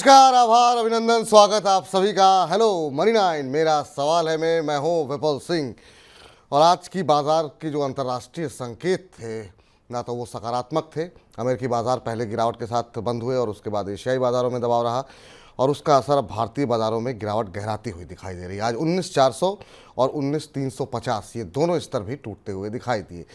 नमस्कार, आभार, अभिनंदन, स्वागत आप सभी का। हेलो मनी 9, मेरा सवाल है मैं हूं विपुल सिंह। और आज की बाजार के जो अंतर्राष्ट्रीय संकेत थे ना तो वो सकारात्मक थे। अमेरिकी बाजार पहले गिरावट के साथ बंद हुए और उसके बाद एशियाई बाजारों में दबाव रहा और उसका असर अब भारतीय बाजारों में गिरावट गहराती हुई दिखाई दे रही है। आज 19,400 और 19,350 ये दोनों स्तर भी टूटते हुए दिखाई दिए।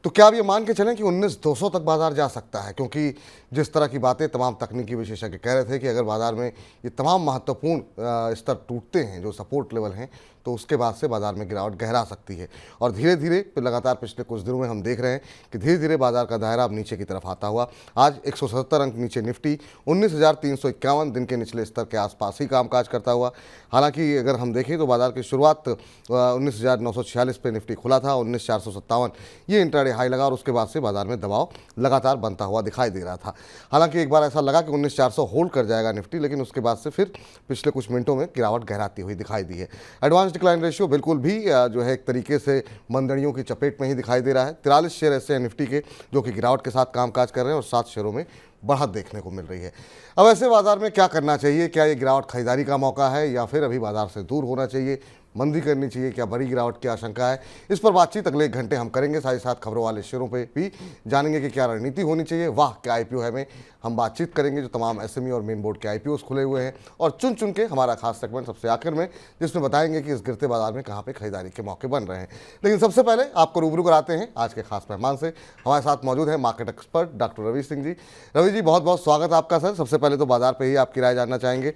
तो क्या आप ये मान के चलें कि 19,200 तक बाजार जा सकता है? क्योंकि जिस तरह की बातें तमाम तकनीकी विशेषज्ञ कह रहे थे कि अगर बाजार में ये तमाम महत्वपूर्ण स्तर टूटते हैं, जो सपोर्ट लेवल हैं, तो उसके बाद से बाजार में गिरावट गहरा सकती है। और धीरे धीरे लगातार पिछले कुछ दिनों में हम देख रहे हैं कि धीरे धीरे बाजार का दायरा अब नीचे की तरफ आता हुआ आज 177 अंक नीचे निफ्टी 19,351 दिन के निचले स्तर के आसपास ही कामकाज करता हुआ। हालांकि अगर हम देखें तो बाजार की शुरुआत 19,946 पे निफ्टी खुला था, 19,457 ये इंट्राडे हाई लगा और उसके बाद से बाजार में दबाव लगातार बनता हुआ दिखाई दे रहा था। हालांकि एक बार ऐसा लगा कि 19,400 होल्ड कर जाएगा निफ्टी, लेकिन उसके बाद से फिर पिछले कुछ मिनटों में गिरावट गहराती हुई दिखाई दी है। एडवांस डिक्लाइन रेशियो बिल्कुल भी जो है एक तरीके से मंदड़ियों की चपेट में ही दिखाई दे रहा है। 43 शेयर ऐसे हैं निफ्टी के जो कि गिरावट के साथ कामकाज कर रहे हैं और 7 शेयरों में बढ़त देखने को मिल रही है। अब ऐसे बाजार में क्या करना चाहिए? क्या ये गिरावट खरीदारी का मौका है या फिर अभी बाजार से दूर होना चाहिए, मंदी करनी चाहिए? क्या बड़ी गिरावट की आशंका है? इस पर बातचीत अगले 1 घंटे हम करेंगे। साथ ही साथ खबरों वाले शेयरों पे भी जानेंगे कि क्या रणनीति होनी चाहिए। वाह क्या आईपीओ है में हम बातचीत करेंगे जो तमाम एसएमई और मेन बोर्ड के आईपीओस खुले हुए हैं और चुन चुन के हमारा खास सेगमेंट सबसे आखिर में, जिसमें बताएंगे कि इस गिरते बाजार में कहाँ पे खरीदारी के मौके बन रहे हैं। लेकिन सबसे पहले आपको रूबरू कराते हैं आज के खास मेहमान से। हमारे साथ मौजूद है market expert doctor Ravi Singh ji. Ravi ji, बहुत बहुत स्वागत आपका सर। सबसे पहले तो बाजार पर ही आपकी राय जानना चाहेंगे।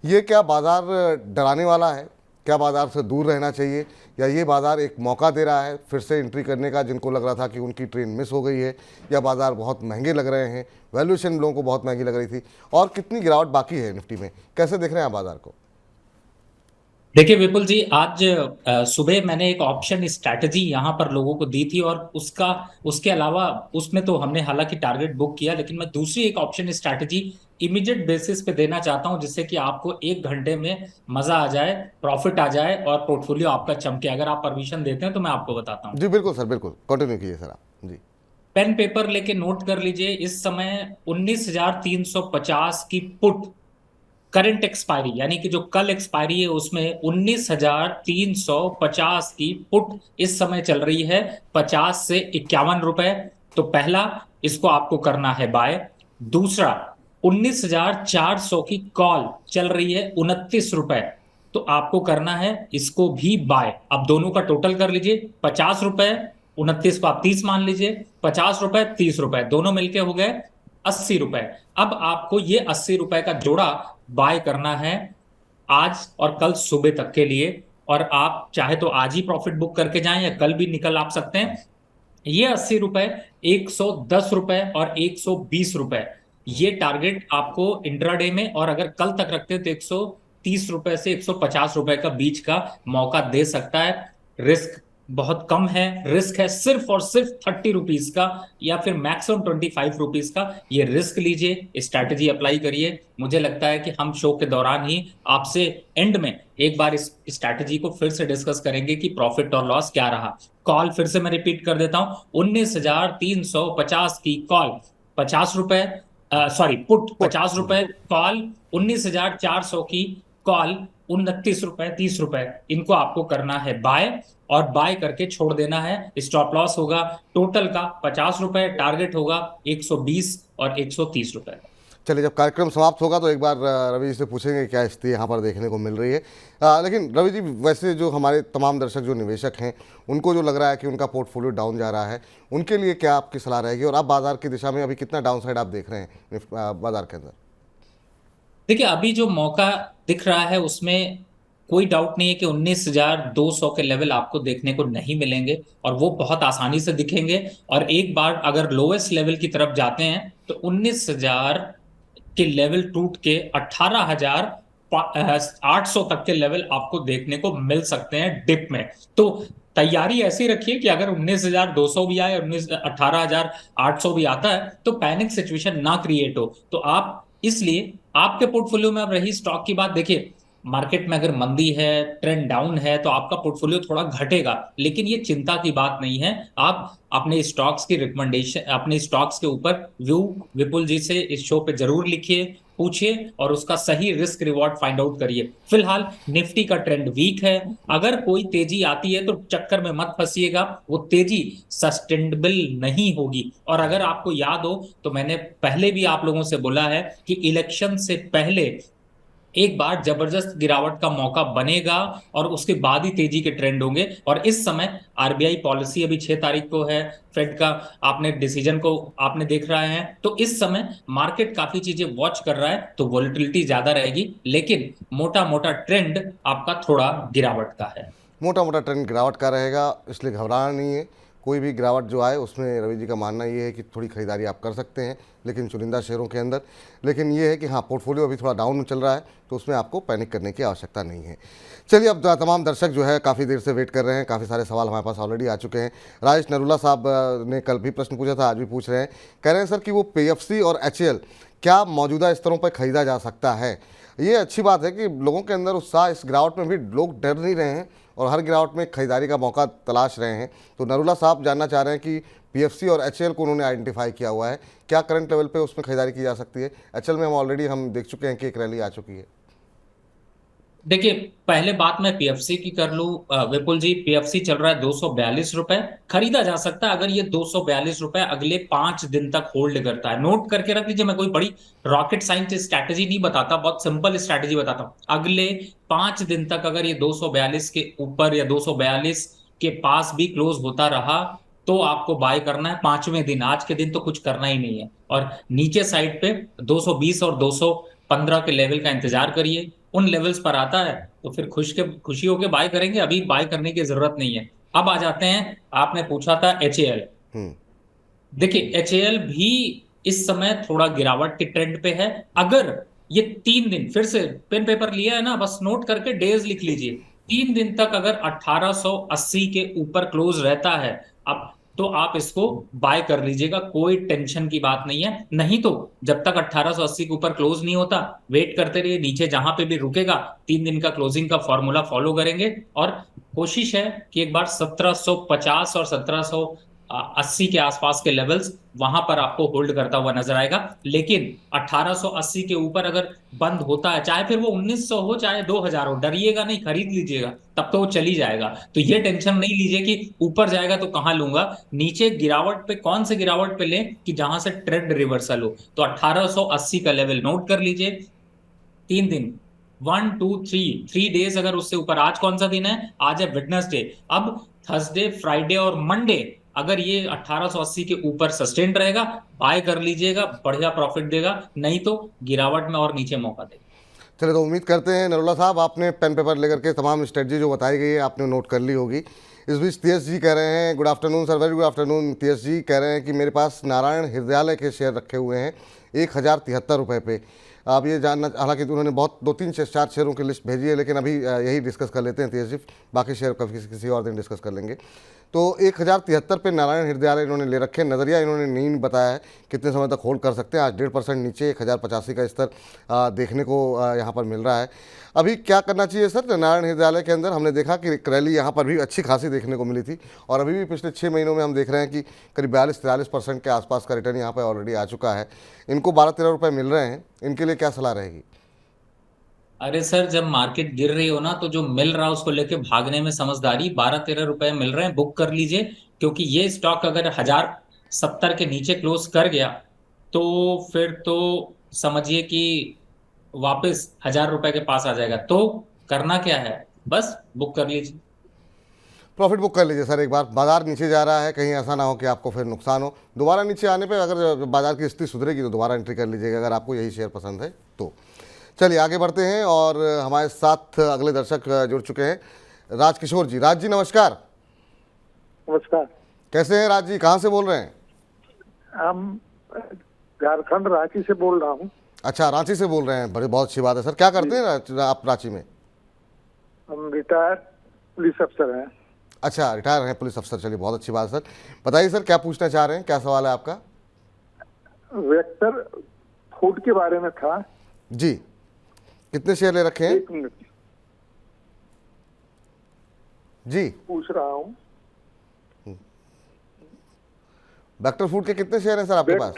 ये क्या बाजार डराने वाला है? क्या बाजार से दूर रहना चाहिए या ये बाजार एक मौका दे रहा है फिर से एंट्री करने का, जिनको लग रहा था कि उनकी ट्रेन मिस हो गई है? या बाजार बहुत महंगे लग रहे हैं, वैल्यूएशन लोगों को बहुत महंगी लग रही थी? और कितनी गिरावट बाकी है निफ्टी में? कैसे देख रहे हैं आप बाजार को? देखिए विपुल जी, आज सुबह मैंने एक ऑप्शन स्ट्रैटेजी यहाँ पर लोगों को दी थी और उसके अलावा उसमें तो हमने हालांकि टारगेट बुक किया, लेकिन मैं दूसरी एक ऑप्शन स्ट्रैटेजी इमीडिएट बेसिस पे देना चाहता हूँ जिससे कि आपको 1 घंटे में मजा आ जाए, प्रॉफिट आ जाए और पोर्टफोलियो आपका चमके। अगर आप परमिशन देते हैं तो मैं आपको बताता हूँ। जी बिल्कुल सर, बिल्कुल कंटिन्यू कीजिए सर आप जी। पेन पेपर लेके नोट कर लीजिए। इस समय 19,350 की पुट करंट एक्सपायरी, यानी कि जो कल एक्सपायरी है उसमें 19,350 की पुट इस समय चल रही है 50 से 51 रुपए। तो पहला, इसको आपको करना है बाय। दूसरा, 19,400 की कॉल चल रही है 29 रुपए, तो आपको करना है इसको भी बाय। अब दोनों का टोटल कर लीजिए, 50 रुपए, 29 को आप 30 मान लीजिए, 50 रुपए 30 रुपए, दोनों मिलके हो गए 80 रुपए। अब आपको ये 80 रुपए का जोड़ा बाय करना है आज और कल सुबह तक के लिए। और आप चाहे तो आज ही प्रॉफिट बुक करके जाएं या कल भी निकल आप सकते हैं। ये 80 रुपए, 110 रुपए और 120 रुपए, ये टारगेट आपको इंट्राडे में, और अगर कल तक रखते हैं तो 130 रुपए से 150 रुपए का बीच का मौका दे सकता है। रिस्क बहुत कम है, रिस्क है सिर्फ और सिर्फ 30 रुपीज का या फिर मैक्सिमम 25 रुपीज का। ये रिस्क लीजिए, स्ट्रैटेजी अप्लाई करिए। मुझे लगता है कि हम शो के दौरान ही आपसे एंड में एक बार इस स्ट्रैटेजी को फिर से डिस्कस करेंगे कि प्रॉफिट और लॉस क्या रहा। कॉल फिर से मैं रिपीट कर देता हूं, 19,350 की कॉल 50 रुपए, सॉरी पुट पुट 50 रुपए, कॉल 19,400 की कॉल 29 रुपए 30 रुपए, इनको आपको करना है बाय और बाय करके छोड़ देना है। स्टॉप लॉस होगा टोटल का 50 रुपए, टारगेट होगा 120 और 130 रुपए। चलिए, जब कार्यक्रम समाप्त होगा तो एक बार रवि जी से पूछेंगे क्या स्थिति यहाँ पर देखने को मिल रही है। लेकिन रवि जी, वैसे जो हमारे तमाम दर्शक जो निवेशक हैं उनको जो लग रहा है कि उनका पोर्टफोलियो डाउन जा रहा है, उनके लिए क्या आपकी सलाह रहेगी? और आप बाजार की दिशा में अभी कितना डाउन साइड आप देख रहे हैं बाजार के अंदर? देखिए, अभी जो मौका दिख रहा है उसमें कोई डाउट नहीं है कि 19,200 के लेवल आपको देखने को नहीं मिलेंगे और वो बहुत आसानी से दिखेंगे। और एक बार अगर लोएस्ट लेवल की तरफ जाते हैं तो 19,000 के लेवल टूट के 18,800 तक के लेवल आपको देखने को मिल सकते हैं डिप में। तो तैयारी ऐसी रखिए कि अगर 19,200 भी आए, 18,800 भी आता है तो पैनिक सिचुएशन ना क्रिएट हो। तो आप, इसलिए आपके पोर्टफोलियो में अब रही स्टॉक की बात, देखिए मार्केट में अगर मंदी है, ट्रेंड डाउन है, तो आपका पोर्टफोलियो थोड़ा घटेगा, लेकिन ये चिंता की बात नहीं है। आप अपने स्टॉक्स की रिकमेंडेशन, अपने स्टॉक्स के ऊपर व्यू विपुल जी से इस शो पे जरूर लिखिए, पूछिए और उसका सही रिस्क रिवॉर्ड फाइंड आउट करिए। फिलहाल निफ्टी का ट्रेंड वीक है। अगर कोई तेजी आती है तो चक्कर में मत फंसिएगा, वो तेजी सस्टेनेबल नहीं होगी। और अगर आपको याद हो तो मैंने पहले भी आप लोगों से बोला है कि इलेक्शन से पहले एक बार जबरदस्त गिरावट का मौका बनेगा और उसके बाद ही तेजी के ट्रेंड होंगे। और इस समय आरबीआई पॉलिसी अभी 6 तारीख को है, फेड का आपने डिसीजन को आपने देख रहे हैं, तो इस समय मार्केट काफी चीजें वॉच कर रहा है, तो वॉलेटिलिटी ज्यादा रहेगी, लेकिन मोटा मोटा ट्रेंड आपका थोड़ा गिरावट का है। मोटा मोटा ट्रेंड गिरावट का रहेगा, इसलिए घबराना नहीं है। कोई भी गिरावट जो आए उसमें रवि जी का मानना ये है कि थोड़ी खरीदारी आप कर सकते हैं, लेकिन चुनिंदा शेयरों के अंदर। लेकिन ये है कि हाँ, पोर्टफोलियो अभी थोड़ा डाउन चल रहा है, तो उसमें आपको पैनिक करने की आवश्यकता नहीं है। चलिए, अब तमाम दर्शक जो है काफ़ी देर से वेट कर रहे हैं, काफ़ी सारे सवाल हमारे पास ऑलरेडी आ चुके हैं। राजेश नरूला साहब ने कल भी प्रश्न पूछा था, आज भी पूछ रहे हैं। कह रहे हैं सर कि वो पीएफसी और एचएएल क्या मौजूदा स्तरों पर खरीदा जा सकता है? ये अच्छी बात है कि लोगों के अंदर उत्साह, इस गिरावट में भी लोग डर नहीं रहे हैं और हर गिरावट में खरीदारी का मौका तलाश रहे हैं। तो नरूला साहब जानना चाह रहे हैं कि पीएफसी और एचएएल को उन्होंने आइडेंटिफाई किया हुआ है, क्या करंट लेवल पे उसमें खरीदारी की जा सकती है? एचएएल में हम देख चुके हैं कि एक रैली आ चुकी है। देखिए, पहले बात मैं पीएफसी की कर लूं। विपुल जी, पीएफसी चल रहा है 242 रुपए, खरीदा जा सकता है अगर ये 242 रुपए अगले 5 दिन तक होल्ड करता है। नोट करके रख लीजिए, मैं कोई बड़ी रॉकेट साइंस स्ट्रैटेजी नहीं बताता, बहुत सिंपल स्ट्रैटेजी बताता हूं। अगले 5 दिन तक अगर ये 242 के ऊपर या 242 के पास भी क्लोज होता रहा, तो आपको बाय करना है 5वें दिन। आज के दिन तो कुछ करना ही नहीं है। और नीचे साइड पे 220 और 215 के लेवल का इंतजार करिए। उन लेवल्स पर आता है तो फिर खुशी होके बाय करेंगे, अभी बाय करने की जरूरत नहीं है। अब आ जाते हैं, आपने पूछा था एचएएल। हम्म। देखिए, एचएएल भी इस समय थोड़ा गिरावट के ट्रेंड पे है। अगर ये 3 दिन, फिर से पेन पेपर लिया है ना, बस नोट करके डेज लिख लीजिए। 3 दिन तक अगर 1880 के ऊपर क्लोज रहता है अब, तो आप इसको बाय कर लीजिएगा, कोई टेंशन की बात नहीं है। नहीं तो जब तक 1880 के ऊपर क्लोज नहीं होता, वेट करते रहिए, नीचे जहां पे भी रुकेगा 3 दिन का क्लोजिंग का फॉर्मूला फॉलो करेंगे। और कोशिश है कि एक बार 1750 और 1780 के आसपास के लेवल्स, वहां पर आपको होल्ड करता हुआ नजर आएगा। लेकिन 1880 के ऊपर अगर बंद होता है, चाहे फिर वो 1900 हो चाहे 2000 हो, डरिएगा नहीं, खरीद लीजिएगा, तब तो वो चली जाएगा। तो ये टेंशन नहीं लीजिए कि ऊपर जाएगा तो कहां लूंगा। नीचे गिरावट पे कौन से गिरावट पे लें कि जहां से ट्रेंड रिवर्सल हो, तो 1880 का लेवल नोट कर लीजिए। 3 दिन, 1 2 3 3 डेज अगर उससे ऊपर, आज कौन सा दिन है? आज है वेडनेसडे। अब थर्सडे, फ्राइडे और मंडे अगर ये 1880 के ऊपर सस्टेन रहेगा, बाय कर लीजिएगा, बढ़िया प्रॉफिट देगा। नहीं तो गिरावट में और नीचे मौका देगा। चलिए, तो उम्मीद करते हैं नरूला साहब आपने पेन पेपर लेकर के तमाम स्ट्रेटजी जो बताई गई है आपने नोट कर ली होगी। इस बीच तीयश जी कह रहे हैं, good afternoon sir, very good afternoon. Tiyash ji कह रहे हैं कि मेरे पास नारायण हृदयालय के शेयर रखे हुए हैं 1073 रुपये पे। आप ये जानना, हालांकि उन्होंने बहुत 2 3 4 शेयरों की लिस्ट भेजी है, लेकिन अभी यही डिस्कस कर लेते हैं तीयश जी, बाकी शेयर कभी किसी और दिन डिस्कस कर लेंगे। तो 1073 पे नारायण हृदयालय इन्होंने ले रखे हैं। नज़रिया इन्होंने नहीं बताया है कितने समय तक होल्ड कर सकते हैं। आज 1.5% नीचे 1085 का स्तर देखने को यहाँ पर मिल रहा है। अभी क्या करना चाहिए सर नारायण हृदयालय के अंदर? हमने देखा कि एक रैली यहाँ पर भी अच्छी खासी देखने को मिली थी, और अभी भी पिछले 6 महीनों में हम देख रहे हैं कि करीब 42-43% के आसपास का रिटर्न यहाँ पर ऑलरेडी आ चुका है। इनको 12-13 रुपये मिल रहे हैं, इनके लिए क्या सलाह रहेगी? अरे सर, जब मार्केट गिर रही हो ना, तो जो मिल रहा है उसको लेके भागने में समझदारी। 12 13 रुपए मिल रहे हैं, बुक कर लीजिए। क्योंकि ये स्टॉक अगर 1070 के नीचे क्लोज कर गया, तो फिर तो समझिए कि वापस 1000 रुपए के पास आ जाएगा। तो करना क्या है, बस बुक कर लीजिए। प्रॉफिट बुक कर लीजिए सर। एक बार बाजार नीचे जा रहा है, कहीं ऐसा ना हो कि आपको फिर नुकसान हो। दोबारा नीचे आने पे अगर बाजार की स्थिति सुधरेगी तो दोबारा एंट्री कर लीजिएगा, अगर आपको यही शेयर पसंद है तो। चलिए आगे बढ़ते हैं, और हमारे साथ अगले दर्शक जुड़ चुके हैं, राजकिशोर जी। राज जी नमस्कार। नमस्कार। कैसे हैं राज जी, कहाँ से बोल रहे हैं? हम झारखंड रांची से बोल रहा हूँ। अच्छा, रांची से बोल रहे हैं, बड़ी बहुत अच्छी बात है सर। क्या करते हैं आप रांची में? हम रिटायर्ड पुलिस अफसर हैं। अच्छा, रिटायर हैं पुलिस अफसर, चलिए बहुत अच्छी बात है सर। बताइए सर, क्या पूछना चाह रहे हैं, क्या सवाल है आपका? वेक्टर फूड के बारे में था। जी, कितने शेयर ले रखे हैं? 1 मिनट। जी। पूछ रहा हूँ। वेक्टर फूड के कितने शेयर हैं सर आपके पास?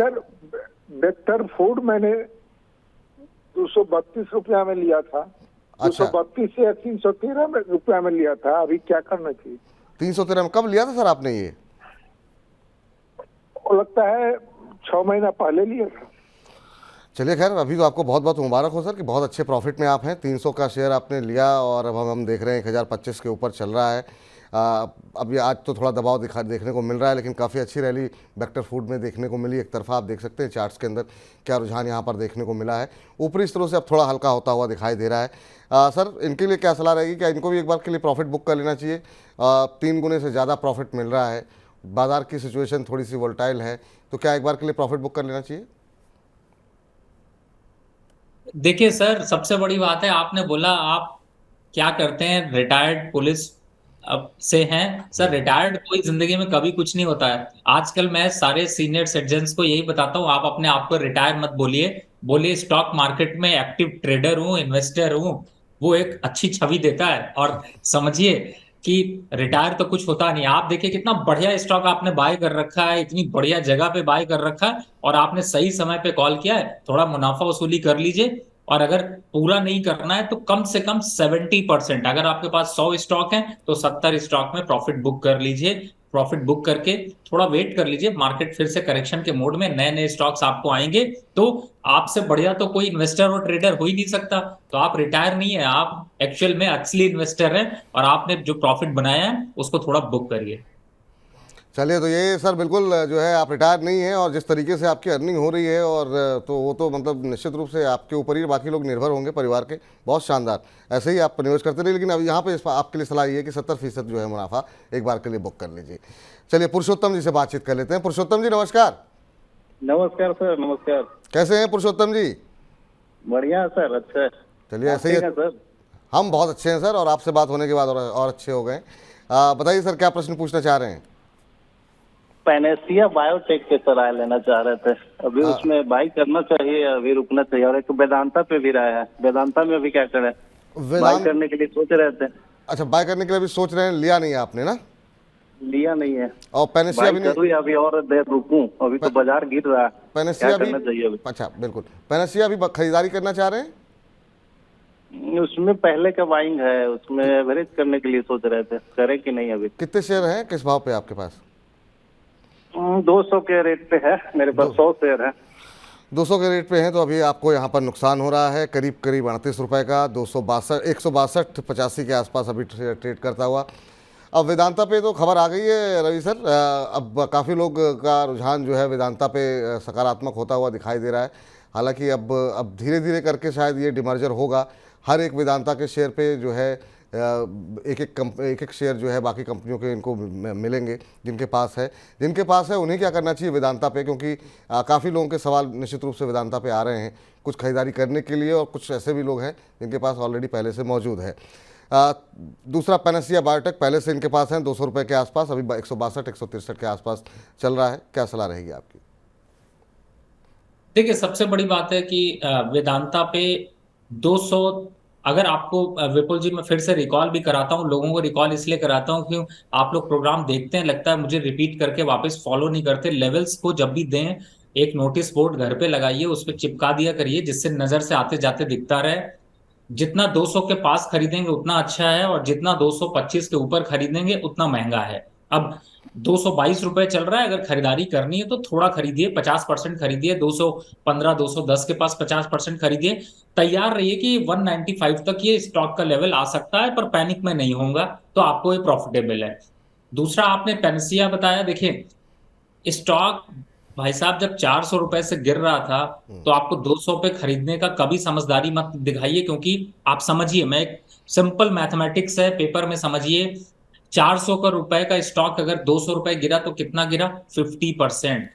वेक्टर फूड मैंने 232 रुपया में लिया था। अच्छा। 232 या 313 रुपया में लिया था। अभी क्या करना चाहिए? 313 में कब लिया था सर आपने ये? वो लगता है 6 महीना पहले लिया था। चलिए खैर, अभी तो आपको बहुत बहुत मुबारक हो सर कि बहुत अच्छे प्रॉफिट में आप हैं। 300 का शेयर आपने लिया और अब हम देख रहे हैं 1025 के ऊपर चल रहा है। अभी आज तो थोड़ा दबाव देखने को मिल रहा है, लेकिन काफ़ी अच्छी रैली वेक्टर फूड में देखने को मिली। एक तरफा आप देख सकते हैं चार्ट्स के अंदर क्या रुझान यहाँ पर देखने को मिला है। ऊपरी स्तरों से अब थोड़ा हल्का होता हुआ दिखाई दे रहा है। सर, इनके लिए क्या सलाह रहेगी? क्या इनको भी एक बार के लिए प्रॉफिट बुक कर लेना चाहिए? 3 गुने से ज़्यादा प्रॉफिट मिल रहा है, बाजार की सिचुएशन थोड़ी सी वोलेटाइल है, तो क्या एक बार के लिए प्रॉफिट बुक कर लेना चाहिए? देखिए सर, सबसे बड़ी बात है, आपने बोला आप क्या करते हैं, रिटायर्ड पुलिस अब से हैं। सर, रिटायर्ड कोई जिंदगी में कभी कुछ नहीं होता है। आजकल मैं सारे सीनियर सिटीजन्स को यही बताता हूँ, आप अपने आप को रिटायर मत बोलिए। बोलिए स्टॉक मार्केट में एक्टिव ट्रेडर हूँ, इन्वेस्टर हूँ। वो एक अच्छी छवि देता है। और समझिए कि रिटायर तो कुछ होता नहीं। आप देखिए कितना बढ़िया स्टॉक आपने बाय कर रखा है, इतनी बढ़िया जगह पे बाय कर रखा है, और आपने सही समय पे कॉल किया है। थोड़ा मुनाफा वसूली कर लीजिए, और अगर पूरा नहीं करना है तो कम से कम 70%, अगर आपके पास 100 स्टॉक हैं तो 70 स्टॉक में प्रॉफिट बुक कर लीजिए। प्रॉफिट बुक करके थोड़ा वेट कर लीजिए, मार्केट फिर से करेक्शन के मोड में नए नए स्टॉक्स आपको आएंगे। तो आपसे बढ़िया तो कोई इन्वेस्टर और ट्रेडर हो ही नहीं सकता। तो आप रिटायर नहीं है, आप एक्चुअल में असली इन्वेस्टर हैं, और आपने जो प्रॉफिट बनाया है उसको थोड़ा बुक करिए। चलिए, तो ये सर बिल्कुल जो है आप रिटायर नहीं हैं, और जिस तरीके से आपकी अर्निंग हो रही है, और तो वो तो मतलब निश्चित रूप से आपके ऊपर ही बाकी लोग निर्भर होंगे परिवार के। बहुत शानदार, ऐसे ही आप निवेश करते रहिए। लेकिन अब यहाँ पे आपके लिए सलाह ये है कि 70% जो है मुनाफा एक बार के लिए बुक कर लीजिए। चलिए पुरुषोत्तम जी से बातचीत कर लेते हैं। पुरुषोत्तम जी नमस्कार। नमस्कार सर, नमस्कार। कैसे हैं पुरुषोत्तम जी? बढ़िया है सर, अच्छा है। चलिए, आप ऐसे ही ठीक हैं सर? हम बहुत अच्छे हैं सर, और आपसे बात होने के बाद और अच्छे हो गए। बताइए सर, क्या प्रश्न पूछना चाह रहे हैं? पैनेसिया बायोटेक के सर राय लेना चाह रहे थे। अभी उसमें बाई करना चाहिए या अभी रुकना चाहिए? और एक वेदांता पे भी राय है, वेदांता में अभी क्या करें? बाई करने के लिए सोच रहे थे। अच्छा, बाय करने के लिए अभी सोच रहे हैं, लिया नहीं है आपने ना? लिया नहीं है। और पैनेसिया भी नहीं? करूँ या अभी और देर रुकूं? अभी तो बाजार गिर रहा है, पैनेसिया क्या भी? करना चाहिए अभी? अच्छा, बिल्कुल। पैनेसिया भी खरीदारी करना चाह रहे हैं? उसमें पहले का बाइंग है, उसमें एवरेज करने के लिए सोच रहे थे, करें कि नहीं अभी? कितने शेयर हैं, किस भाव पे आपके पास? 200 के रेट पे है मेरे पास, 100 शेयर है। 200 के रेट पे हैं, तो अभी आपको यहाँ पर नुकसान हो रहा है करीब 38 रुपए का। 162.85 के आसपास अभी ट्रेड करता हुआ। अब वेदांता पे तो खबर आ गई है रवि सर। अब काफ़ी लोग का रुझान जो है वेदांता पे सकारात्मक होता हुआ दिखाई दे रहा है। हालांकि अब धीरे धीरे करके शायद ये डिमर्जर होगा। हर एक वेदांता के शेयर पे जो है एक एक शेयर जो है बाकी कंपनियों के इनको मिलेंगे जिनके पास है उन्हें क्या करना चाहिए वेदांता पे, क्योंकि काफ़ी लोगों के सवाल निश्चित रूप से वेदांता पे आ रहे हैं, कुछ खरीदारी करने के लिए, और कुछ ऐसे भी लोग हैं जिनके पास ऑलरेडी पहले से मौजूद है। दूसरा पैनेसिया बायोटेक, पहले से इनके पास हैं 200 रुपये के आसपास, अभी 162 163 के आसपास चल रहा है। क्या सलाह रहेगी आपकी? देखिए, सबसे बड़ी बात है कि वेदांता पे 200, अगर आपको विपुल जी, मैं फिर से रिकॉल भी कराता हूँ, लोगों को रिकॉल इसलिए कराता हूँ कि आप लोग प्रोग्राम देखते हैं, लगता है मुझे रिपीट करके वापस फॉलो नहीं करते। लेवल्स को जब भी दें, एक नोटिस बोर्ड घर पे लगाइए, उस पर चिपका दिया करिए, जिससे नजर से आते जाते दिखता रहे। जितना 200 के पास खरीदेंगे उतना अच्छा है, और जितना 225 के ऊपर खरीदेंगे उतना महंगा है। अब 222 रुपए चल रहा है, अगर खरीदारी करनी है तो थोड़ा खरीदिए, 50% खरीदिए। 215 210 के पास 50% खरीदिए। तैयार रहिए कि 195 तक ये स्टॉक का लेवल आ सकता है, पर पैनिक में नहीं होगा, तो आपको ये प्रॉफिटेबल है। दूसरा, आपने पेनेसिया बताया। देखिए, स्टॉक भाई साहब जब 400 रुपए से गिर रहा था, तो आपको 200 पे खरीदने का कभी समझदारी मत दिखाइए, क्योंकि आप समझिए, मैं एक सिंपल मैथमेटिक्स है, पेपर में समझिए। 400 का रुपए का स्टॉक अगर 200 रुपए गिरा तो कितना गिरा? 50%।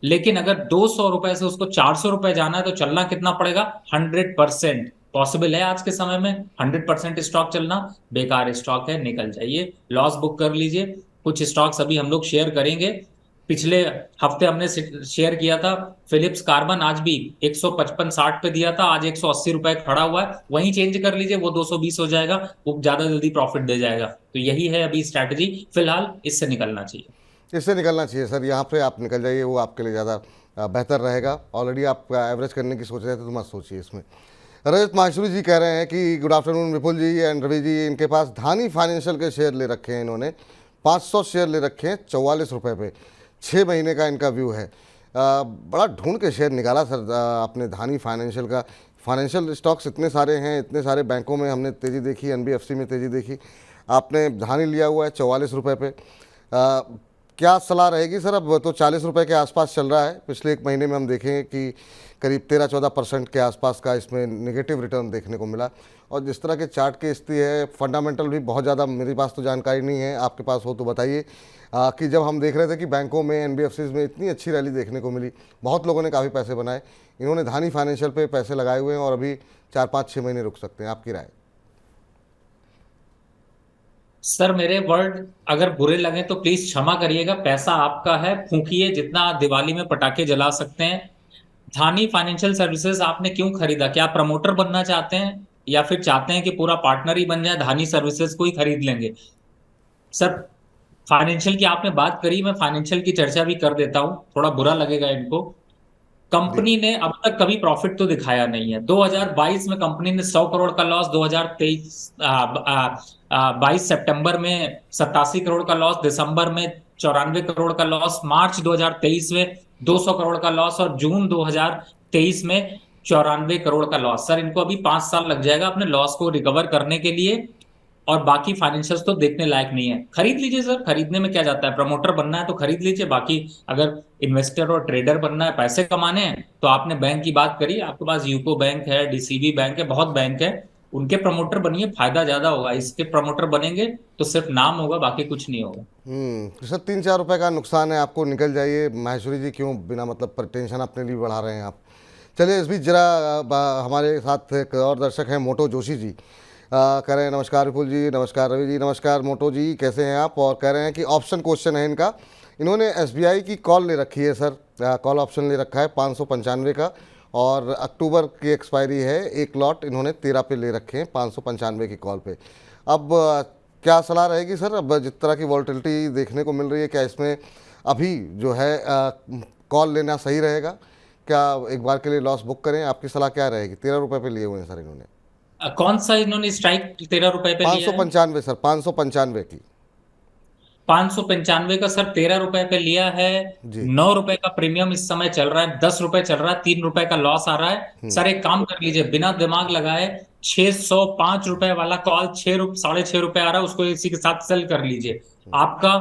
लेकिन अगर 200 रुपए से उसको 400 रुपए जाना है तो चलना कितना पड़ेगा? 100%। पॉसिबल है आज के समय में 100% स्टॉक चलना? बेकार स्टॉक है, निकल जाइए, लॉस बुक कर लीजिए। कुछ स्टॉक्स अभी हम लोग शेयर करेंगे, पिछले हफ्ते हमने शेयर किया था। फिलिप्स कार्बन आज भी 155-60 पे दिया था, आज 180 रुपए खड़ा हुआ है। वहीं चेंज कर लीजिए, वो 220 हो जाएगा, वो ज्यादा जल्दी प्रॉफिट दे जाएगा। तो यही है अभी स्ट्रैटेजी फिलहाल, इससे निकलना चाहिए। इससे निकलना चाहिए सर, यहाँ पे आप निकल जाइए, वो आपके लिए ज़्यादा बेहतर रहेगा। ऑलरेडी आप एवरेज करने की सोच रहे थे तो मत सोचिए इसमें। रजत माहेश्वरी जी कह रहे हैं कि good afternoon Vipul ji and Ravi ji, इनके पास धानी फाइनेंशियल के शेयर ले रखे हैं इन्होंने, 500 शेयर ले रखे हैं 44 रुपये पे, 6 महीने का इनका व्यू है। बड़ा ढूंढ के शेयर निकाला सर आपने धानी फाइनेंशियल का। फाइनेंशियल स्टॉक्स इतने सारे हैं, इतने सारे बैंकों में हमने तेज़ी देखी, एनबीएफसी में तेज़ी देखी, आपने धानी लिया हुआ है 44 रुपये पे। क्या सलाह रहेगी सर? अब तो 40 रुपये के आसपास चल रहा है, पिछले एक महीने में हम देखें कि करीब 13-14% के आसपास का इसमें नेगेटिव रिटर्न देखने को मिला। और जिस तरह के चार्ट की स्थिति है, फंडामेंटल भी बहुत ज़्यादा मेरे पास तो जानकारी नहीं है, आपके पास हो तो बताइए, कि जब हम देख रहे थे कि बैंकों में, एनबीएफसीज में इतनी अच्छी रैली देखने को मिली, बहुत लोगों ने काफ़ी पैसे बनाए, इन्होंने धानी फाइनेंशियल पे पैसे लगाए हुए हैं और अभी 4-5-6 महीने रुक सकते हैं, आपकी राय? सर मेरे वर्ड अगर बुरे लगे तो प्लीज क्षमा करिएगा, पैसा आपका है, फूंकिए जितना दिवाली में पटाखे जला सकते हैं। धानी फाइनेंशियल सर्विसेज आपने क्यों खरीदा? क्या प्रमोटर बनना चाहते हैं या फिर चाहते हैं कि पूरा पार्टनर ही बन जाए, धानी सर्विसेज को ही खरीद लेंगे? सर फाइनेंशियल की आपने बात करी, मैं फाइनेंशियल की चर्चा भी कर देता हूं, थोड़ा बुरा लगेगा इनको। जी। कंपनी ने अब तक कभी प्रॉफिट तो दिखाया नहीं है। 2022 में कंपनी ने 100 करोड़ का लॉस, 2023 22 सितंबर में 87 करोड़ का लॉस, दिसंबर में 94 करोड़ का लॉस, मार्च 2023 में 200 करोड़ का लॉस और जून 2023 में 94 करोड़ का लॉस। सर इनको अभी 5 साल लग जाएगा अपने लॉस को रिकवर करने के लिए, और बाकी फाइनेंशियल्स तो देखने लायक नहीं है। खरीद लीजिए सर, खरीदने में क्या जाता है? प्रमोटर बनना है तो खरीद लीजिए, बाकी अगर इन्वेस्टर और ट्रेडर बनना है, पैसे कमाने हैं, तो आपने बैंक की बात करी, आपके पास यूको बैंक है, डीसीबी बैंक है, बहुत बैंक है, उनके प्रमोटर बनिए, फायदा ज्यादा होगा। इसके प्रमोटर बनेंगे तो सिर्फ नाम होगा, बाकी कुछ नहीं होगा। सर 3-4 रुपये का नुकसान है, आपको निकल जाइए। माहेश्वरी जी क्यों बिना मतलब पर टेंशन अपने लिए बढ़ा रहे हैं आप? चलिए इस बीच जरा हमारे साथ एक और दर्शक हैं, मोटो जोशी जी, कह रहे हैं नमस्कार विपुल जी, नमस्कार रवि जी, नमस्कार मोटो जी, कैसे हैं आप? और कह रहे हैं कि ऑप्शन क्वेश्चन है इनका, इन्होंने एसबीआई की कॉल ले रखी है सर, कॉल ऑप्शन ले रखा है 595 का, और अक्टूबर की एक्सपायरी है, एक लॉट इन्होंने 13 पे ले रखे हैं 595 की कॉल पे। अब क्या सलाह रहेगी सर? अब जिस तरह की वॉल्टिलिटी देखने को मिल रही है, क्या इसमें अभी जो है कॉल लेना सही रहेगा? क्या एक बार के लिए लॉस बुक करें? आपकी सलाह क्या रहेगी? 13 रुपये पे लिए हुए हैं सर इन्होंने। कौन सा इन्होंने स्ट्राइक 13 रुपए पे लिया है? 595 सर, 595 की। 595 का सर 13 रुपए पे लिया है। जी। 9 रुपए का प्रीमियम इस समय चल रहा है, 10 रुपए चल रहा है, 3 रुपए का लॉस आ रहा है। सर एक काम कर लीजिए, बिना दिमाग लगाए 605 रुपए वाला कॉल 6.5 रुपए आ रहा है, उसको इसी के साथ सेल कर लीजिए। आपका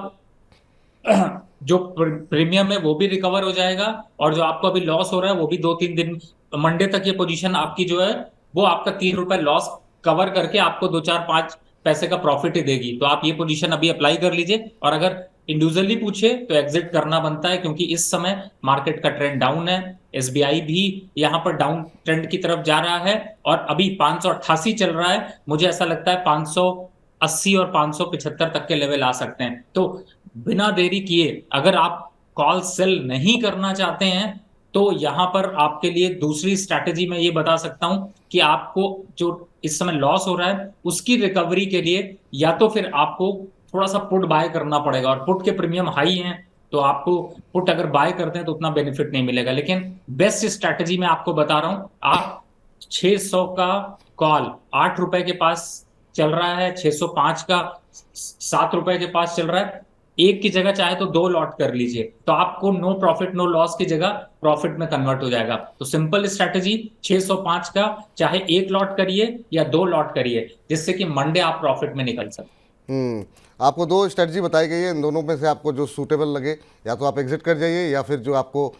जो प्रीमियम है वो भी रिकवर हो जाएगा, और जो आपको अभी लॉस हो रहा है वो भी 2-3 दिन, मंडे तक ये पोजीशन आपकी जो है वो आपका 3 रुपए लॉस कवर करके आपको 2-4-5 पैसे का प्रॉफिट ही देगी। तो आप ये पोजीशन अभी अप्लाई कर लीजिए, और अगर इंडिविजुअली पूछे तो एग्जिट करना बनता है, क्योंकि इस समय मार्केट का ट्रेंड डाउन है। एसबीआई भी यहाँ पर डाउन ट्रेंड की तरफ जा रहा है, और अभी 588 चल रहा है, मुझे ऐसा लगता है 580 और 575 तक के लेवल आ सकते हैं। तो बिना देरी किए अगर आप कॉल सेल नहीं करना चाहते हैं, तो यहां पर आपके लिए दूसरी स्ट्रैटेजी मैं ये बता सकता हूं कि आपको जो इस समय लॉस हो रहा है उसकी रिकवरी के लिए या तो फिर आपको थोड़ा सा पुट बाय करना पड़ेगा, और पुट के प्रीमियम हाई हैं, तो आपको पुट अगर बाय करते हैं तो उतना बेनिफिट नहीं मिलेगा। लेकिन बेस्ट स्ट्रैटेजी मैं आपको बता रहा हूं, आप 600 का कॉल 8 रुपए के पास चल रहा है, 605 का 7 रुपए के पास चल रहा है, एक की जगह चाहे तो 2 लॉट कर लीजिए, तो आपको नो प्रॉफिट नो लॉस की जगह प्रॉफिट में कन्वर्ट हो जाएगा। तो सिंपल स्ट्रैटेजी 605 का चाहे 1 लॉट करिए या 2 लॉट करिए, जिससे कि मंडे आप प्रॉफिट में निकल सकते। आपको 2 स्ट्रेटजी बताई गई है, इन दोनों में से आपको जो सूटेबल लगे, या तो आप एग्जिट कर जाइए, या फिर जो आपको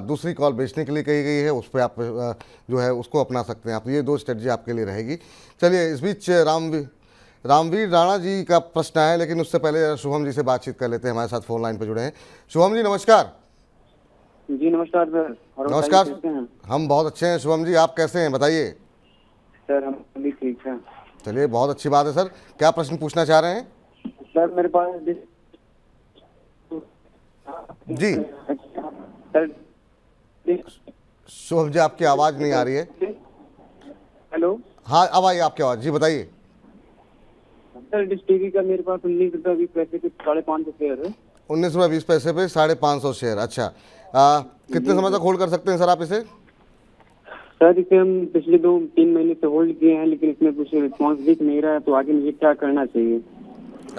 दूसरी कॉल बेचने के लिए कही गई है उस पर आप जो है उसको अपना सकते हैं आप। ये 2 स्ट्रेटजी आपके लिए रहेगी। चलिए इस बीच रामवीर राणा जी का प्रश्न है, लेकिन उससे पहले शुभम जी से बातचीत कर लेते हैं, हमारे साथ फोन लाइन पर जुड़े हैं। शुभम जी नमस्कार। जी नमस्कार सर। और नमस्कार। कैसे हैं? हम बहुत अच्छे हैं शुभम जी, आप कैसे हैं बताइए? सर हम भी ठीक हैं। चलिए बहुत अच्छी बात है सर, क्या प्रश्न पूछना चाह रहे हैं? सर मेरे पास जी सर शुभम जी, आपकी आवाज़ नहीं आ रही है। हेलो हाँ, अब आई आपकी आवाज़, जी बताइए। सर, डिश टीवी का मेरे पास 19 रुपये 20 पैसे के 550 शेयर है। 19 रुपये 20 पैसे पे 550 शेयर, अच्छा। कितने समय तक होल्ड कर सकते हैं सर आप इसे? सर, इसे हम पिछले 2-3 महीने से होल्ड किए हैं, लेकिन इसमें कुछ रिस्पॉन्स दिख नहीं रहा है, तो आगे मुझे क्या करना चाहिए?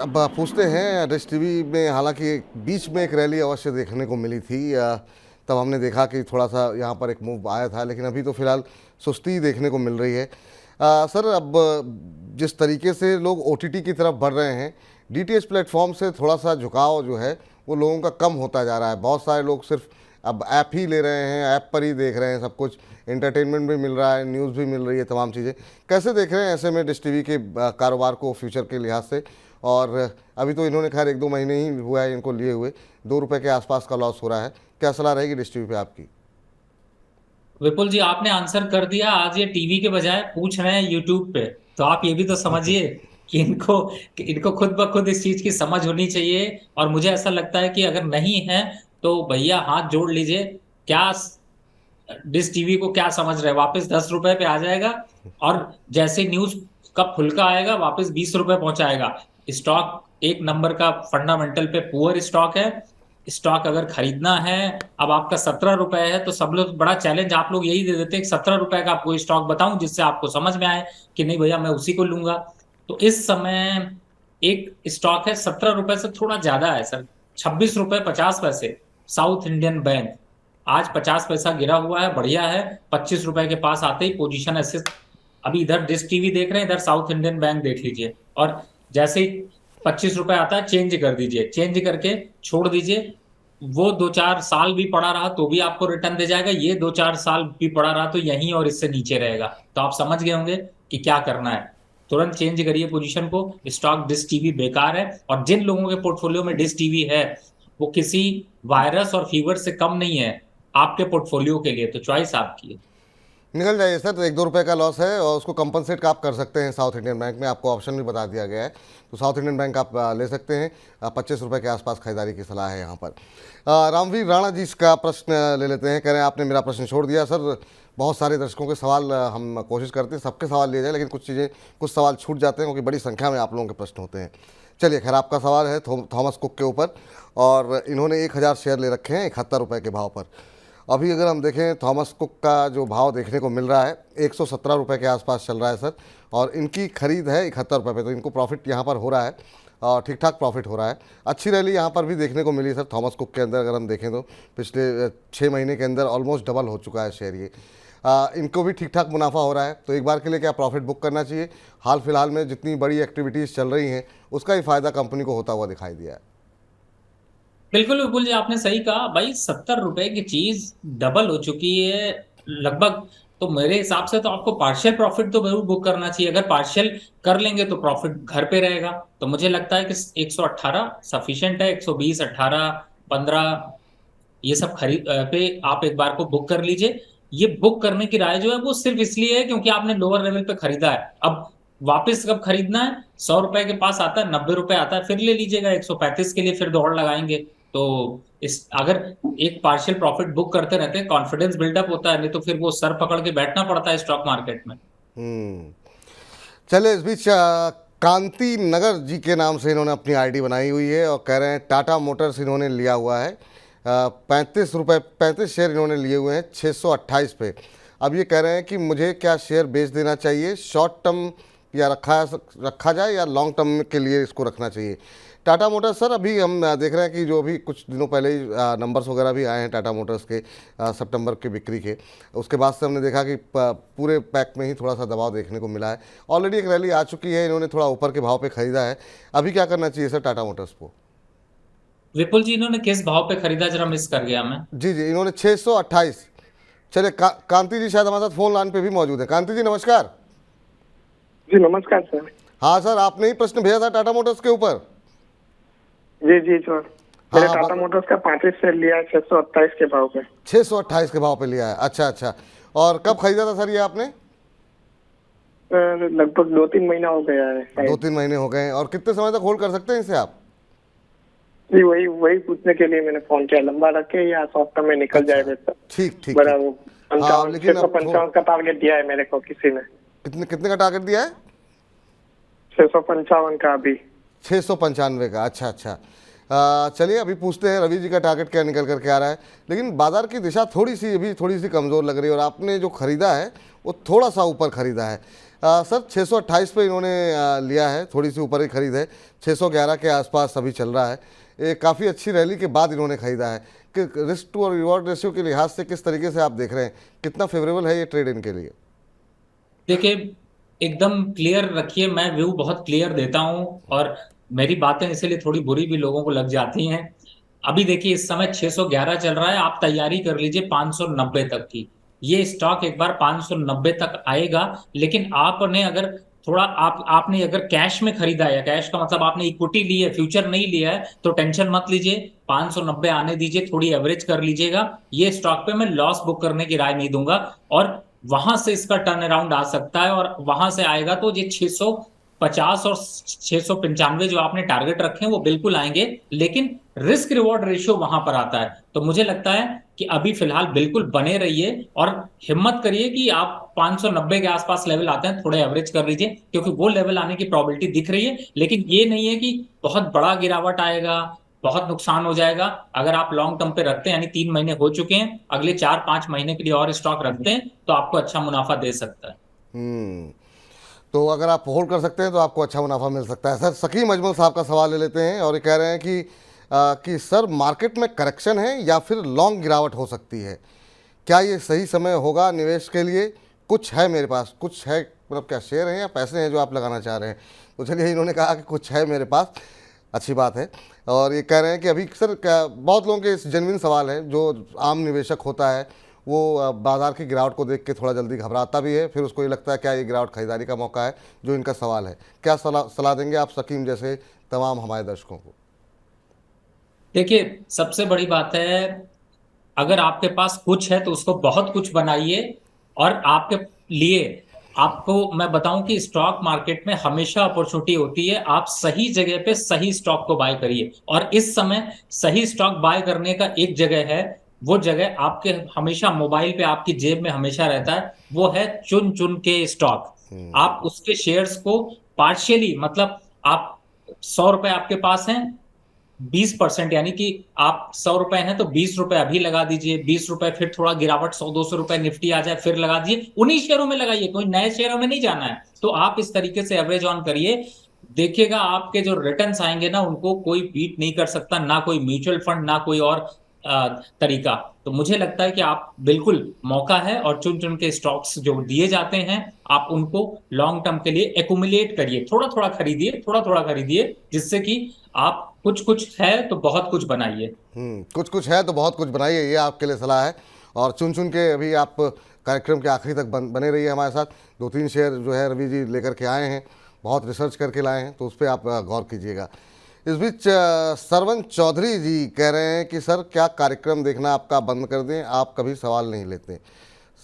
अब पूछते हैं। डिश टीवी में हालांकि बीच में एक रैली अवश्य देखने को मिली थी, तब हमने देखा कि थोड़ा सा यहाँ पर एक मूव आया था, लेकिन अभी तो फिलहाल सुस्ती देखने को मिल रही है। सर, अब जिस तरीके से लोग ओटीटी की तरफ बढ़ रहे हैं, डीटीएच प्लेटफॉर्म से थोड़ा सा झुकाव जो है वो लोगों का कम होता जा रहा है। बहुत सारे लोग सिर्फ अब ऐप ही ले रहे हैं, ऐप पर ही देख रहे हैं सब कुछ, एंटरटेनमेंट भी मिल रहा है, न्यूज़ भी मिल रही है, तमाम चीज़ें। कैसे देख रहे हैं ऐसे में डिश टीवी के कारोबार को फ्यूचर के लिहाज से? और अभी तो इन्होंने खैर 1-2 महीने ही हुआ है इनको लिए हुए, 2 रुपये के आसपास का लॉस हो रहा है। क्या सलाह रहेगी डिश टीवी पे आपकी? विपुल जी, आपने आंसर कर दिया। आज ये टीवी के बजाय पूछ रहे हैं यूट्यूब पे, तो आप ये भी तो समझिए कि इनको खुद ब खुद इस चीज की समझ होनी चाहिए। और मुझे ऐसा लगता है कि अगर नहीं है तो भैया हाथ जोड़ लीजिए। क्या डिश टीवी को क्या समझ रहे हैं? वापस 10 रुपए पे आ जाएगा, और जैसे न्यूज का फुल्का आएगा वापस 20 रुपए पहुंचाएगा। स्टॉक एक नंबर का फंडामेंटल पे पुअर स्टॉक है। स्टॉक अगर खरीदना है, अब आपका 17 रुपए है, तो सब लोग बड़ा चैलेंज आप लोग यही दे देते हैं, 17 रुपए का आपको स्टॉक बताऊं जिससे आपको समझ में आए कि नहीं भैया मैं उसी को लूंगा। तो इस समय एक स्टॉक है 17 रुपए से थोड़ा ज्यादा है सर, 26 रुपए 50 पैसे, साउथ इंडियन बैंक। आज 50 पैसा गिरा हुआ है, बढ़िया है। 25 रुपए के पास आते ही पोजीशन ऐसे, अभी इधर डिश टीवी देख रहे हैं, इधर साउथ इंडियन बैंक देख लीजिए, और जैसे ही 25 रुपए आता है चेंज कर दीजिए, चेंज करके छोड़ दीजिए। वो 2-4 साल भी पड़ा रहा तो भी आपको रिटर्न दे जाएगा, ये 2-4 साल भी पड़ा रहा तो यहीं और इससे नीचे रहेगा। तो आप समझ गए होंगे कि क्या करना है। तुरंत चेंज करिए पोजीशन को। स्टॉक डिश टीवी बेकार है, और जिन लोगों के पोर्टफोलियो में डिश टीवी है वो किसी वायरस और फीवर से कम नहीं है आपके पोर्टफोलियो के लिए। तो चॉइस आपकी है। निकल जाइए सर, 1-2 रुपये का लॉस है और उसको कंपनसेट आप कर सकते हैं साउथ इंडियन बैंक में, आपको ऑप्शन भी बता दिया गया है। तो साउथ इंडियन बैंक आप ले सकते हैं। 25 रुपये के आसपास खरीदारी की सलाह है यहाँ पर। रामवीर राणा जी का प्रश्न ले लेते हैं। कह रहे हैं आपने मेरा प्रश्न छोड़ दिया सर। बहुत सारे दर्शकों के सवाल हम कोशिश करते हैं सबके सवाल लिए जाए, लेकिन कुछ सवाल छूट जाते हैं क्योंकि बड़ी संख्या में आप लोगों के प्रश्न होते हैं। चलिए खैर, आपका सवाल है थॉमस कुक के ऊपर, और इन्होंने 1000 शेयर ले रखे हैं 71 रुपये के भाव पर। अभी अगर हम देखें थॉमस कुक का जो भाव देखने को मिल रहा है 117 रुपये के आसपास चल रहा है सर, और इनकी खरीद है 71 रुपये पे, तो इनको प्रॉफिट यहाँ पर हो रहा है और ठीक ठाक प्रॉफिट हो रहा है। अच्छी रैली यहाँ पर भी देखने को मिली सर थॉमस कुक के अंदर। अगर हम देखें तो पिछले 6 महीने के अंदर ऑलमोस्ट डबल हो चुका है शेयर ये। इनको भी ठीक ठाक मुनाफा हो रहा है, तो एक बार के लिए क्या प्रॉफिट बुक करना चाहिए? हाल फिलहाल में जितनी बड़ी एक्टिविटीज़ चल रही हैं उसका ही फ़ायदा कंपनी को होता हुआ दिखाई दिया है। बिल्कुल विपुल जी, आपने सही कहा भाई। 70 रुपए की चीज डबल हो चुकी है लगभग। तो मेरे हिसाब से तो आपको पार्शियल प्रॉफिट तो जरूर बुक करना चाहिए। अगर पार्शियल कर लेंगे तो प्रॉफिट घर पे रहेगा। तो मुझे लगता है कि 118 सफिशिएंट है। 120, 18, 15 ये सब खरीद पे आप एक बार को बुक कर लीजिए। ये बुक करने की राय जो है वो सिर्फ इसलिए है क्योंकि आपने लोअर लेवल पे खरीदा है। अब वापस कब खरीदना है? 100 रुपए के पास आता है, 90 रुपए आता है, फिर ले लीजिएगा। 135 के लिए फिर दौड़ लगाएंगे। तो इस अगर एक पार्शियल प्रॉफिट बुक करते रहते हैं, कॉन्फिडेंस बिल्डअप होता है, नहीं तो फिर वो सर पकड़ के बैठना पड़ता है स्टॉक मार्केट में। चलिए, इस बीच कांति नगर जी के नाम से इन्होंने अपनी आईडी बनाई हुई है और कह रहे हैं टाटा मोटर्स इन्होंने लिया हुआ है 35 शेयर इन्होंने लिए हुए हैं 628 पे। अब ये कह रहे हैं कि मुझे क्या शेयर बेच देना चाहिए, शॉर्ट टर्म या रखा जाए या लॉन्ग टर्म के लिए इसको रखना चाहिए? टाटा मोटर्स सर, अभी हम देख रहे हैं कि जो अभी कुछ दिनों पहले ही नंबर्स वगैरह भी आए हैं टाटा मोटर्स के सितंबर के बिक्री के, उसके बाद से हमने देखा कि पूरे पैक में ही थोड़ा सा दबाव देखने को मिला है। ऑलरेडी एक रैली आ चुकी है, इन्होंने थोड़ा ऊपर के भाव पे खरीदा है। अभी क्या करना चाहिए सर टाटा मोटर्स को? विपुल जी, इन्होंने किस भाव पे खरीदा जरा मिस कर गया मैं। जी, इन्होंने 628। चलिए कांति जी शायद हमारे साथ फोन लाइन पे भी मौजूद है। कांति जी नमस्कार। जी नमस्कार सर। हाँ सर, आपने ही प्रश्न भेजा था टाटा मोटर्स के ऊपर। जी सर, मैंने टाटा मोटर्स का 35 शेयर लिया है 628 के भाव पे। 628 के भाव पे लिया है, अच्छा। और कब खरीदा था सर ये आपने? लगभग 2-3 महीना हो गया है। 2-3 महीने हो गए हैं। और कितने समय तक होल्ड कर सकते हैं इसे आप? जी वही वही पूछने के लिए मैंने फोन किया, लंबा रखे या शॉर्ट टर्म में निकल जाए वैसा। ठीक ठीक बड़ा ठीक। वो हाँ, लेकिन 655 का टारगेट दिया है मेरे को किसी ने। कितने कितने का टारगेट दिया है? 655 का अभी। 695 का, अच्छा अच्छा। चलिए अभी पूछते हैं रवि जी का टारगेट क्या निकल करके आ रहा है। लेकिन बाजार की दिशा थोड़ी सी कमज़ोर लग रही है और आपने जो खरीदा है वो थोड़ा सा ऊपर खरीदा है। सर 628 पे इन्होंने लिया है, थोड़ी सी ऊपर ही खरीद है, 611 के आसपास अभी चल रहा है। ये काफ़ी अच्छी रैली के बाद इन्होंने खरीदा है कि रिस्क टू और रिवॉर्ड रेशियो के लिहाज से किस तरीके से आप देख रहे हैं, कितना फेवरेबल है ये ट्रेड इनके लिए? देखिए, एकदम क्लियर रखिए, मैं व्यू बहुत क्लियर देता हूं और मेरी बातें इसलिए थोड़ी बुरी भी लोगों को लग जाती हैं। अभी देखिए इस समय 611 चल रहा है, आप तैयारी कर लीजिए 590 तक की। ये स्टॉक एक बार 590 तक आएगा, लेकिन आपने अगर थोड़ा आपने अगर कैश में खरीदा है, कैश का मतलब आपने इक्विटी ली है, फ्यूचर नहीं लिया है, तो टेंशन मत लीजिए, 590 आने दीजिए, थोड़ी एवरेज कर लीजिएगा। ये स्टॉक पे मैं लॉस बुक करने की राय नहीं दूंगा और वहां से इसका टर्न अराउंड आ सकता है और वहां से आएगा तो ये 650 और 695 जो आपने टारगेट रखे हैं वो बिल्कुल आएंगे, लेकिन रिस्क रिवॉर्ड रेशियो वहां पर आता है। तो मुझे लगता है कि अभी फिलहाल बिल्कुल बने रहिए और हिम्मत करिए कि आप 590 के आसपास लेवल आते हैं थोड़े एवरेज कर लीजिए, क्योंकि वो लेवल आने की प्रोबेबिलिटी दिख रही है। लेकिन ये नहीं है कि बहुत बड़ा गिरावट आएगा, बहुत नुकसान हो जाएगा। अगर आप लॉन्ग टर्म पे रखते हैं, यानी 3 महीने हो चुके हैं, अगले 4-5 महीने के लिए और स्टॉक रखते हैं तो आपको अच्छा मुनाफा दे सकता है। तो अगर आप होल्ड कर सकते हैं तो आपको अच्छा मुनाफा मिल सकता है। सर सकीम अजमल साहब का सवाल ले लेते हैं और ये कह रहे हैं कि सर मार्केट में करेक्शन है या फिर लॉन्ग गिरावट हो सकती है, क्या ये सही समय होगा निवेश के लिए? कुछ है मेरे पास, कुछ है, मतलब क्या शेयर हैं या पैसे हैं जो आप लगाना चाह रहे हैं? तो चलिए, इन्होंने कहा कि कुछ है मेरे पास, अच्छी बात है। और ये कह रहे हैं कि अभी सर बहुत लोगों के जेन्युइन सवाल है, जो आम निवेशक होता है वो बाजार की गिरावट को देख के थोड़ा जल्दी घबराता भी है, फिर उसको ये लगता है क्या ये गिरावट खरीदारी का मौका है, जो इनका सवाल है। क्या सलाह देंगे आप सकीम जैसे तमाम हमारे दर्शकों को? देखिए, सबसे बड़ी बात है, अगर आपके पास कुछ है तो उसको बहुत कुछ बनाइए। और आपके लिए आपको मैं बताऊं कि स्टॉक मार्केट में हमेशा अपॉर्चुनिटी होती है, आप सही जगह पे सही स्टॉक को बाय करिए। और इस समय सही स्टॉक बाय करने का एक जगह है, वो जगह आपके हमेशा मोबाइल पे आपकी जेब में हमेशा रहता है, वो है चुन चुन के स्टॉक। आप उसके शेयर्स को पार्शियली, मतलब आप 100 रुपए आपके पास हैं, 20% यानी कि आप 100 रुपए हैं तो 20 रुपए अभी लगा दीजिए, 20 रुपए फिर थोड़ा गिरावट 100-200 रुपए निफ्टी आ जाए फिर लगा दीजिए, उन्हीं शेयरों में लगाइए, कोई नए शेयरों में नहीं जाना है। तो आप इस तरीके से एवरेज ऑन करिए, देखिएगा आपके जो रिटर्न्स आएंगे ना उनको कोई बीट नहीं कर सकता, ना कोई म्यूचुअल फंड, ना कोई और तरीका। तो मुझे लगता है कि आप बिल्कुल मौका है और चुन चुन के स्टॉक्स जो दिए जाते हैं आप उनको लॉन्ग टर्म के लिए एक्यूमुलेट करिए, थोड़ा थोड़ा खरीदिए, थोड़ा थोड़ा खरीदिए, जिससे कि आप कुछ कुछ है तो बहुत कुछ बनाइए। कुछ कुछ है तो बहुत कुछ बनाइए, ये आपके लिए सलाह है। और चुन चुन के अभी आप कार्यक्रम के आखिरी तक बने रहिए हमारे साथ। 2-3 शेयर जो है रवि जी लेकर के आए हैं, बहुत रिसर्च करके लाए हैं, तो उस पर आप गौर कीजिएगा। इस बीच सरवन चौधरी जी कह रहे हैं कि सर क्या कार्यक्रम देखना आपका बंद कर दें, आप कभी सवाल नहीं लेते।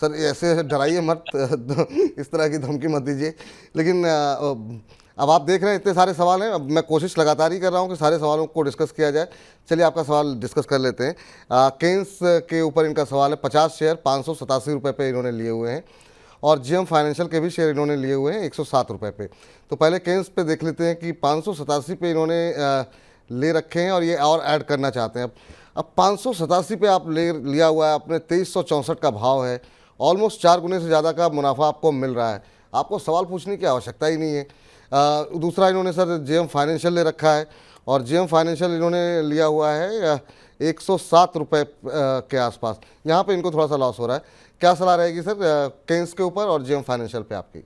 सर ऐसे डराइए मत, इस तरह की धमकी मत दीजिए। लेकिन अब आप देख रहे हैं इतने सारे सवाल हैं, अब मैं कोशिश लगातार ही कर रहा हूं कि सारे सवालों को डिस्कस किया जाए। चलिए आपका सवाल डिस्कस कर लेते हैं। केन्स के ऊपर इनका सवाल है, 50 शेयर 587 रुपये पे इन्होंने लिए हुए हैं और जीएम फाइनेंशियल के भी शेयर इन्होंने लिए हुए हैं 107 रुपये पे। तो पहले केन्स पे देख लेते हैं कि 587 पे इन्होंने ले रखे हैं और ये और ऐड करना चाहते हैं। अब 587 पे आप लिया हुआ है आपने, 2364 का भाव है, ऑलमोस्ट 4 गुने से ज़्यादा का मुनाफा आपको मिल रहा है, आपको सवाल पूछने की आवश्यकता ही नहीं है। दूसरा इन्होंने सर जेएम फाइनेंशियल ले रखा है और जेएम फाइनेंशियल इन्होंने लिया हुआ है 107 रुपये के आसपास, यहाँ पे इनको थोड़ा सा लॉस हो रहा है। क्या सलाह रहेगी सर केन्स के ऊपर और जेएम फाइनेंशियल पे आपकी?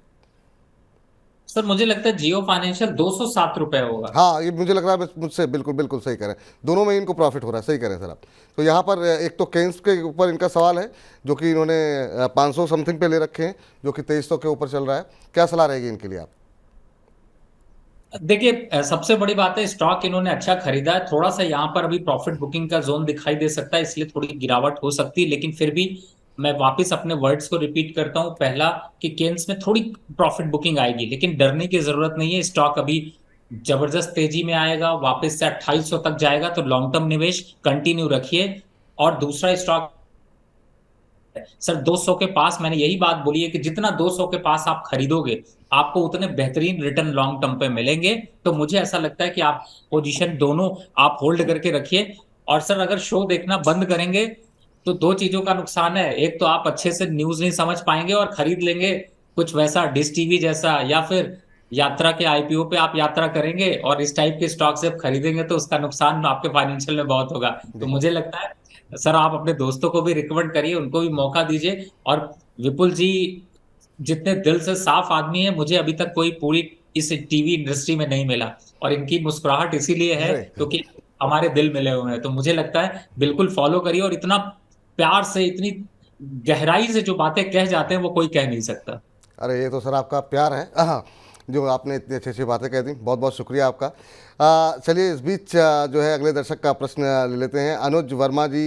सर मुझे लगता है जियो फाइनेंशियल 207 रुपए होगा। हाँ, ये मुझे लग रहा है मुझसे बिल्कुल बिल्कुल सही करें, दोनों में इनको प्रॉफिट हो रहा है, सही करें सर आप। तो यहाँ पर एक तो केन्स के ऊपर इनका सवाल है जो कि इन्होंने 500 समथिंग पे ले रखे हैं, जो कि 2300 के ऊपर चल रहा है। क्या सलाह रहेगी इनके लिए आप? देखिए, सबसे बड़ी बात है स्टॉक इन्होंने अच्छा खरीदा है, थोड़ा सा यहाँ पर अभी प्रॉफिट बुकिंग का जोन दिखाई दे सकता है, इसलिए थोड़ी गिरावट हो सकती है। लेकिन फिर भी मैं वापस अपने वर्ड्स को रिपीट करता हूं, पहला कि केन्स में थोड़ी प्रॉफिट बुकिंग आएगी, लेकिन डरने की जरूरत नहीं है। स्टॉक अभी जबरदस्त तेजी में आएगा, वापस से 2800 तक जाएगा, तो लॉन्ग टर्म निवेश कंटिन्यू रखिए। और दूसरा स्टॉक सर 200 के पास, मैंने यही बात बोली है कि जितना 200 के पास आप खरीदोगे आपको उतने बेहतरीन रिटर्न लॉन्ग टर्म पे मिलेंगे। तो मुझे ऐसा लगता है कि आप पोजीशन दोनों आप होल्ड करके रखिए। और सर अगर शो देखना बंद करेंगे तो दो चीजों का नुकसान है। एक तो आप अच्छे से न्यूज नहीं समझ पाएंगे और खरीद लेंगे कुछ वैसा डिश टीवी जैसा, या फिर यात्रा के आईपीओ पे आप यात्रा करेंगे और इस टाइप के स्टॉक से आप खरीदेंगे तो उसका नुकसान आपके फाइनेंशियल में बहुत होगा। तो मुझे लगता है सर आप अपने दोस्तों को भी रिकमेंड करिए, उनको भी मौका दीजिए। और विपुल जी जितने दिल से साफ आदमी है, मुझे अभी तक कोई पूरी इस टीवी इंडस्ट्री में नहीं मिला। और इनकी मुस्कुराहट इसीलिए है क्योंकि हमारे दिल मिले हुए हैं। तो मुझे लगता है बिल्कुल फॉलो करिए, और इतना प्यार से, इतनी गहराई से जो बातें कह जाते हैं वो कोई कह नहीं सकता। अरे ये तो सर आपका प्यार है, हाँ, जो आपने इतनी अच्छी अच्छी बातें कह दी, बहुत बहुत शुक्रिया आपका। चलिए इस बीच जो है अगले दर्शक का प्रश्न ले लेते हैं। अनुज वर्मा जी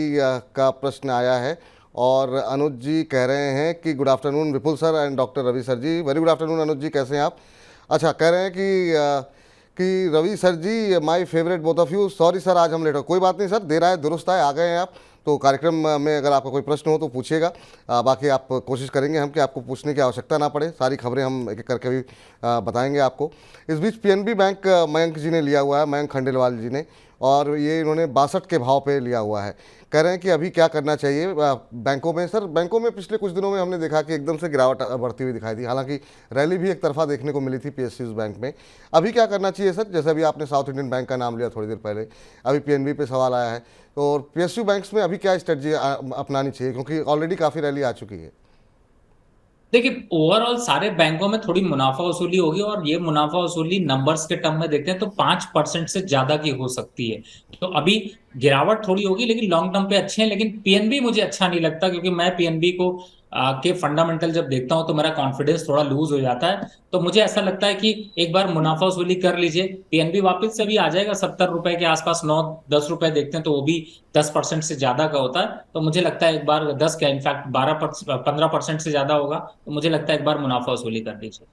का प्रश्न आया है और अनुज जी कह रहे हैं कि good afternoon Vipul sir and doctor Ravi sir ji. Very good afternoon Anuj ji, कैसे हैं आप? अच्छा, कह रहे हैं कि Ravi sir ji my favourite both of you. Sorry sir आज हम लेट हो, कोई बात नहीं सर, देर आए दुरुस्त आए, आ गए हैं आप। तो कार्यक्रम में अगर आपका कोई प्रश्न हो तो पूछिएगा, बाकी आप कोशिश करेंगे हम कि आपको पूछने की आवश्यकता ना पड़े, सारी खबरें हम एक एक करके भी बताएंगे आपको। इस बीच पीएनबी बैंक मयंक जी ने लिया हुआ है, मयंक खंडेलवाल जी ने, और ये इन्होंने 62 के भाव पे लिया हुआ है। कह रहे हैं कि अभी क्या करना चाहिए बैंकों में। सर बैंकों में पिछले कुछ दिनों में हमने देखा कि एकदम से गिरावट बढ़ती हुई दिखाई दी, हालांकि रैली भी एक तरफा देखने को मिली थी पीएसयूज बैंक में। अभी क्या करना चाहिए सर? जैसे अभी आपने साउथ इंडियन बैंक का नाम लिया थोड़ी देर पहले, अभी पीएनबी पे सवाल आया है, तो और पीएसयू बैंक्स में अभी क्या स्ट्रेटजी अपनानी चाहिए, क्योंकि ऑलरेडी काफ़ी रैली आ चुकी है। देखिए ओवरऑल सारे बैंकों में थोड़ी मुनाफा वसूली होगी, और ये मुनाफा वसूली नंबर्स के टर्म में देखते हैं तो 5% से ज्यादा की हो सकती है। तो अभी गिरावट थोड़ी होगी लेकिन लॉन्ग टर्म पे अच्छे हैं। लेकिन पीएनबी मुझे अच्छा नहीं लगता, क्योंकि मैं पीएनबी को के फंडामेंटल जब देखता हूं तो मेरा कॉन्फिडेंस थोड़ा लूज हो जाता है। तो मुझे ऐसा लगता है कि एक बार मुनाफा वसूली कर लीजिए। पीएनबी वापस से भी आ जाएगा 70 रुपए के आसपास, 9-10 रुपए देखते हैं तो वो भी 10% से ज्यादा का होता है। तो मुझे लगता है एक बार 10 का इनफैक्ट 15% से ज्यादा होगा। तो मुझे लगता है एक बार मुनाफा वसूली कर लीजिए।